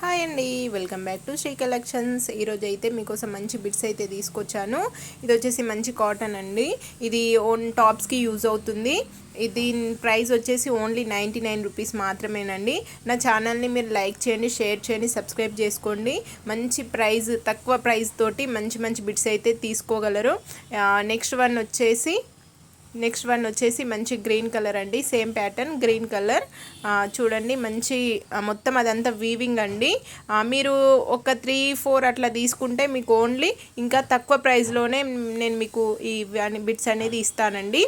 Hi అండి, welcome back to Sri collections. ఈరోజు అయితే మీకోసం మంచి బిట్స్ అయితే తీసుకొచ్చాను. ఇది వచ్చేసి మంచి కాటన్ అండి. ఇది ఓన్ టాప్స్కి యూజ్ అవుతుంది. దీని ప్రైస్ వచ్చేసి ఓన్లీ 99 రూపీస్ మాత్రమేనండి. నా ఛానల్ని మీరు లైక్ చేయండి, షేర్ చేయండి, సబ్స్క్రైబ్ చేసుకోండి. మంచి ప్రైస్, తక్కువ ప్రైస్ తోటి మంచి మంచి బిట్స్ అయితే తీసుకోగలరు. నెక్స్ట్ వన్ వచ్చేసి మంచి గ్రీన్ కలర్ అండి. సేమ్ ప్యాటర్న్ గ్రీన్ కలర్ చూడండి. మంచి మొత్తం అదంతా వీవింగ్ అండి. మీరు ఒక 3-4 అట్లా తీసుకుంటే మీకు ఓన్లీ ఇంకా తక్కువ ప్రైస్లోనే నేను మీకు ఈ బిట్స్ అనేది ఇస్తానండి.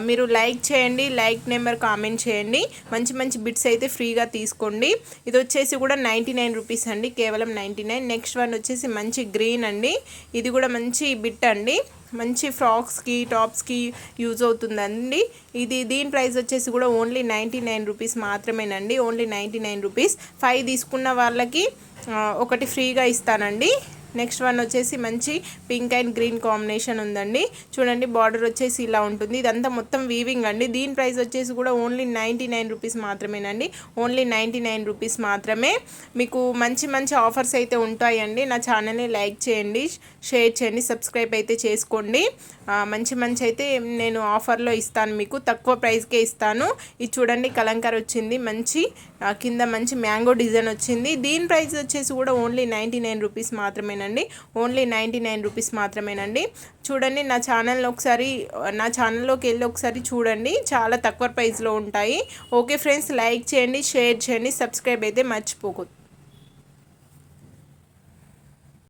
మీరు లైక్ చేయండి, లైక్ నెంబర్ కామెంట్ చేయండి. మంచి మంచి బిట్స్ అయితే ఫ్రీగా తీసుకోండి. ఇది వచ్చేసి కూడా 99 రూపీస్ అండి, కేవలం 99. నెక్స్ట్ వన్ వచ్చేసి మంచి గ్రీన్ అండి. ఇది కూడా మంచి బిట్ అండి. మంచి ఫ్రాక్స్కి, టాప్స్కి యూజ్ అవుతుందండి. దీని ప్రైస్ వచ్చేసి కూడా ఓన్లీ 99 రూపీస్ మాత్రమేనండి. Only 99 rupees. 5 తీసుకున్న వాళ్ళకి ఒకటి ఫ్రీగా ఇస్తానండి. నెక్స్ట్ వన్ వచ్చేసి మంచి పింక్ అండ్ గ్రీన్ కాంబినేషన్ ఉందండి. చూడండి, బార్డర్ వచ్చేసి ఇలా ఉంటుంది. ఇదంతా మొత్తం వీవింగ్ అండి. దీని ప్రైస్ వచ్చేసి కూడా ఓన్లీ 99 రూపీస్ మాత్రమేనండి. ఓన్లీ 99 రూపీస్ మాత్రమే. మీకు మంచి మంచి ఆఫర్స్ అయితే ఉంటాయండి. నా ఛానల్ని లైక్ చేయండి, షేర్ చేయండి, సబ్స్క్రైబ్ అయితే చేసుకోండి. మంచి మంచి అయితే నేను ఆఫర్లో ఇస్తాను, మీకు తక్కువ ప్రైస్కే ఇస్తాను. ఇది చూడండి, కలంకార్ వచ్చింది. మంచి కింద మంచి మ్యాంగో డిజైన్ వచ్చింది. దీని ప్రైస్ వచ్చేసి కూడా ఓన్లీ 99 రూపీస్ మాత్రమేనండి. ఓన్లీ 99 రూపీస్ మాత్రమేనండి. చూడండి, నా ఛానల్లోకి వెళ్ళి ఒకసారి చూడండి. చాలా తక్కువ ప్రైస్లో ఉంటాయి. ఓకే ఫ్రెండ్స్, లైక్ చేయండి, షేర్ చేయండి, సబ్స్క్రైబ్ అయితే మర్చిపోకూడదు.